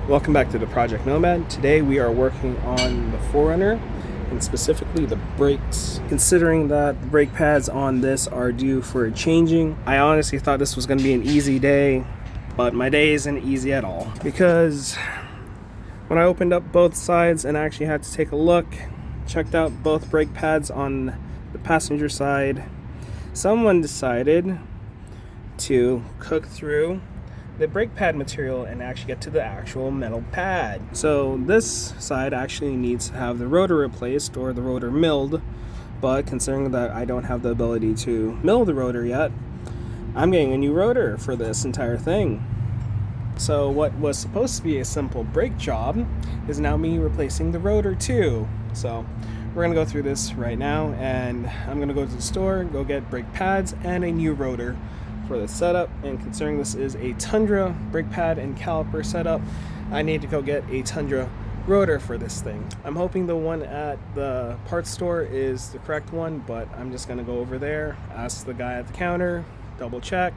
Welcome back to the Project Nomad. Today we are working on the 4runner and specifically the brakes. Considering that the brake pads on this are due for changing, I honestly thought this was going to be an easy day, but my day isn't easy at all. Because when I opened up both sides and I actually had to take a look, checked out both brake pads on the passenger side, someone decided to cook through the brake pad material and actually get to the actual metal pad. So this side actually needs to have the rotor replaced or the rotor milled, but considering that I don't have the ability to mill the rotor yet, I'm getting a new rotor for this entire thing. So what was supposed to be a simple brake job is now me replacing the rotor too. So we're gonna go through this right now, and I'm gonna go to the store, go get brake pads and a new rotor for the setup. And considering this is a Tundra brake pad and caliper setup, I need to go get a Tundra rotor for this thing. I'm hoping the one at the parts store is the correct one, but I'm just gonna go over there, ask the guy at the counter, double check,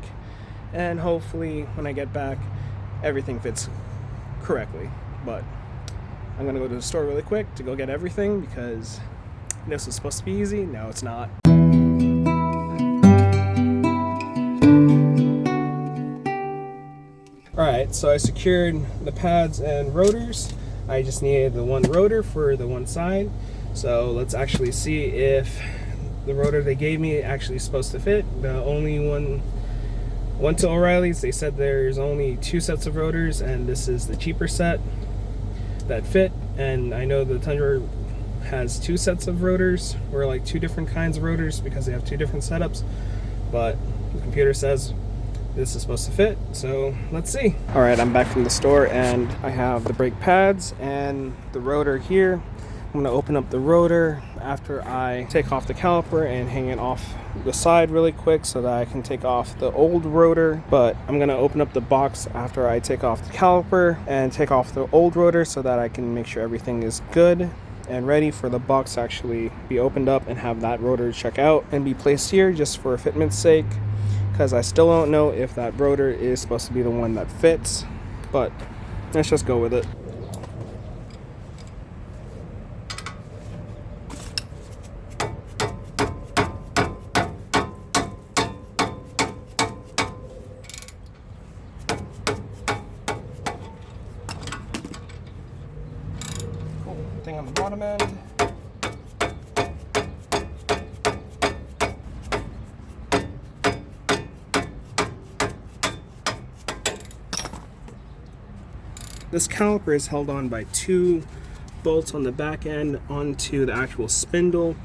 and hopefully when I get back everything fits correctly. But I'm gonna go to the store really quick to go get everything because this was supposed to be easy. Now it's not. Alright, so I secured the pads and rotors. I just needed the one rotor for the one side. So let's actually see if the rotor they gave me actually is supposed to fit. The only one went to O'Reilly's. They said there's only 2 sets of rotors, and this is the cheaper set that fit. And I know the Tundra has 2 sets of rotors, or like 2 different kinds of rotors because they have 2 different setups. But the computer says this is supposed to fit, so let's see. All right, I'm back from the store and I have the brake pads and the rotor here. I'm gonna open up the rotor after I take off the caliper and hang it off the side really quick so that I can take off the old rotor. But I'm gonna open up the box after I take off the caliper and take off the old rotor so that I can make sure everything is good and ready for the box to actually be opened up and have that rotor check out and be placed here just for fitment's sake, because I still don't know if that rotor is supposed to be the one that fits, but let's just go with it. Cool thing on the bottom end. This caliper is held on by 2 bolts on the back end onto the actual spindle,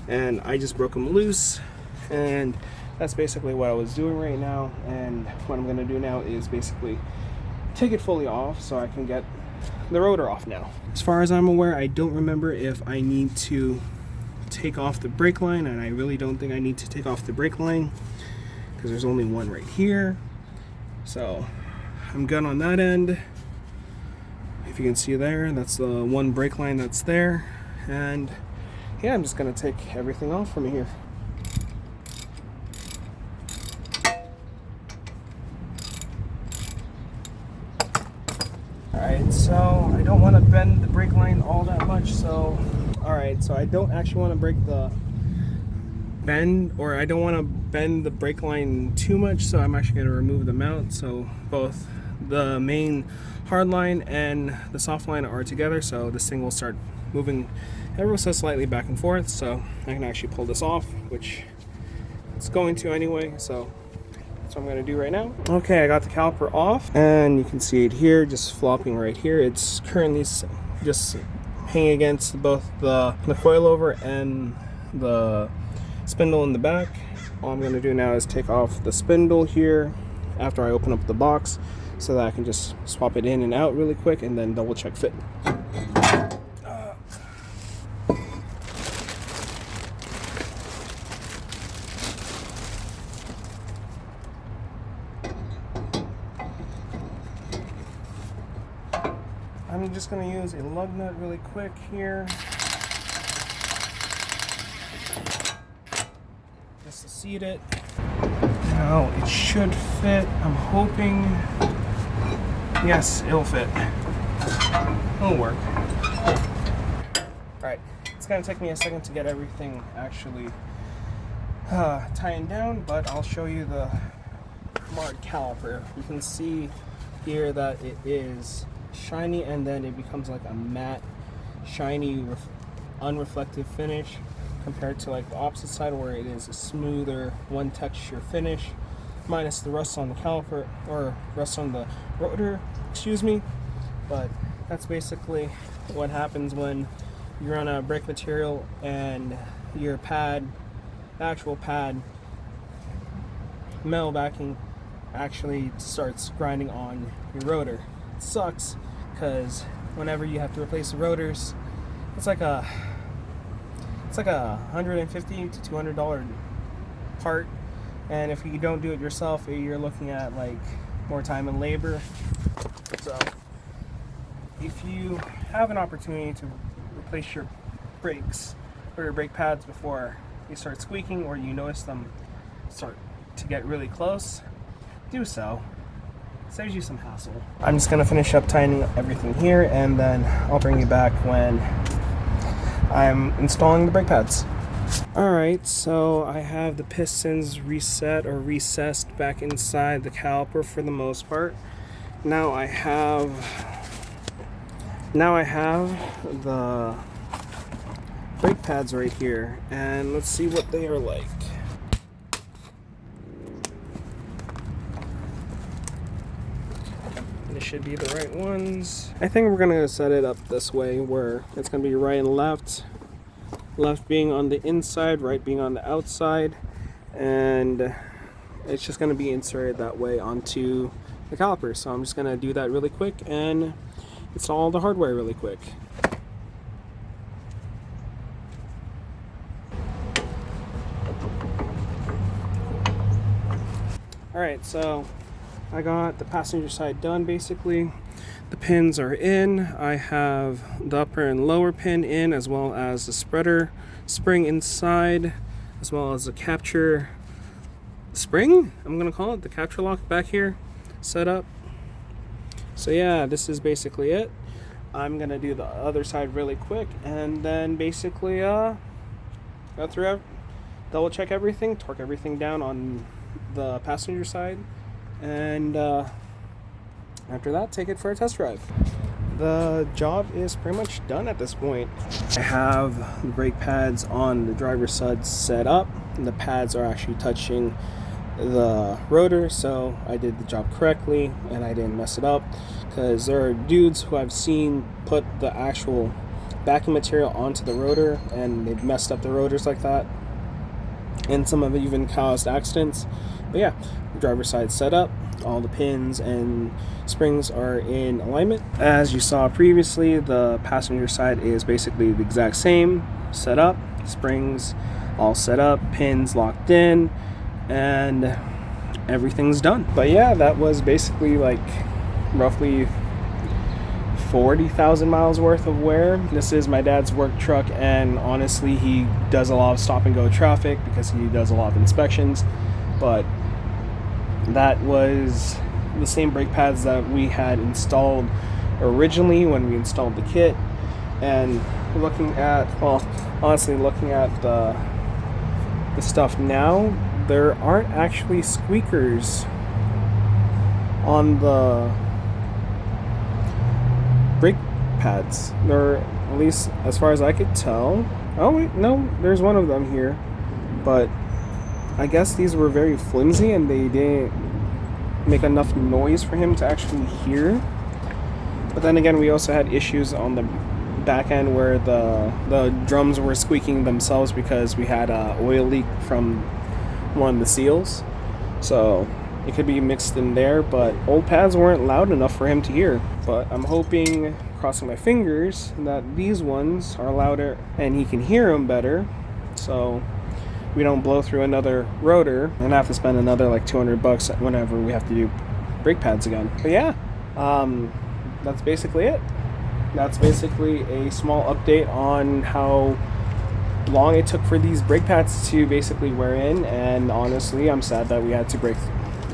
and I just broke them loose, and that's basically what I was doing right now. And what I'm going to do now is basically take it fully off so I can get the rotor off now. As far as I'm aware, I don't remember if I need to take off the brake line, and I really don't think I need to take off the brake line because there's only one right here. So I'm good on that end. If you can see there, that's the one brake line that's there. And yeah, I'm just gonna take everything off from here. Alright, so I don't want to bend the brake line all that much, so alright, so I don't actually want to break the bend, or I don't want to bend the brake line too much, so I'm actually going to remove the mount so both the main hard line and the soft line are together, so this thing will start moving ever so slightly back and forth. So I can actually pull this off, which it's going to anyway, so that's what I'm going to do right now. Okay, I got the caliper off, and you can see it here just flopping right here. It's currently just hanging against both the coilover and the spindle in the back. All I'm going to do now is take off the spindle here after I open up the box so that I can just swap it in and out really quick and then double check fit. I'm just going to use a lug nut really quick here, just to seat it. Now it should fit. I'm hoping. Yes, it'll fit. It'll work. Alright, it's gonna take me a second to get everything actually tightened down, but I'll show you the marked caliper. You can see here that it is shiny, and then it becomes like a matte, shiny, unreflective finish compared to like the opposite side where it is a smoother, one texture finish, minus the rust on the caliper, or rust on the rotor, excuse me. But that's basically what happens when you run out of brake material and your pad, the actual pad, metal backing actually starts grinding on your rotor. It sucks because whenever you have to replace the rotors, it's like a $150 to $200 part, and if you don't do it yourself, you're looking at like more time and labor. So if you have an opportunity to replace your brakes or your brake pads before they start squeaking, or you notice them start to get really close, do so. It saves you some hassle. I'm just gonna finish up tightening everything here, and then I'll bring you back when I'm installing the brake pads. Alright, so I have the pistons reset or recessed back inside the caliper for the most part. Now I have the brake pads right here, and let's see what they are like. They should be the right ones. I think we're gonna set it up this way where it's gonna be right and left. Left being on the inside, right being on the outside, and it's just gonna be inserted that way onto the caliper. So I'm just gonna do that really quick and install the hardware really quick. Alright, so I got the passenger side done basically. The pins are in. I have the upper and lower pin in, as well as the spreader spring inside, as well as the capture spring, I'm gonna call it, the capture lock back here set up. So yeah, this is basically it. I'm gonna do the other side really quick, and then basically go through, double check everything, torque everything down on the passenger side, and after that, take it for a test drive. The job is pretty much done at this point. I have the brake pads on the driver's side set up. The pads are actually touching the rotor, so I did the job correctly and I didn't mess it up, because there are dudes who I've seen put the actual backing material onto the rotor and they've messed up the rotors like that, and some have even caused accidents. But yeah, the driver's side set up, all the pins and springs are in alignment. As you saw previously, the passenger side is basically the exact same set up, springs all set up, pins locked in, and everything's done. But yeah, that was basically like roughly 40,000 miles worth of wear. This is my dad's work truck, and honestly he does a lot of stop and go traffic because he does a lot of inspections. But that was the same brake pads that we had installed originally when we installed the kit. And looking at, well, honestly looking at the stuff now, there aren't actually squeakers on the brake pads. They're, at least as far as I could tell. Oh wait, no, there's one of them here, but I guess these were very flimsy and they didn't make enough noise for him to actually hear. But then again, we also had issues on the back end where the drums were squeaking themselves because we had an oil leak from one of the seals. So it could be mixed in there, but old pads weren't loud enough for him to hear. But I'm hoping, crossing my fingers, that these ones are louder and he can hear them better, so we don't blow through another rotor and have to spend another like $200 whenever we have to do brake pads again. But yeah, that's basically it. That's basically a small update on how long it took for these brake pads to basically wear in. And honestly, I'm sad that we had to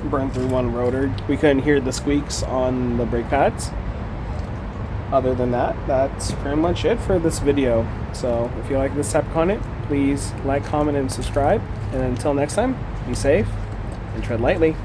burn through one rotor. We couldn't hear the squeaks on the brake pads. other than that, that's pretty much it for this video. So if you like this type of content, please like, comment, and subscribe. And until next time, be safe and tread lightly.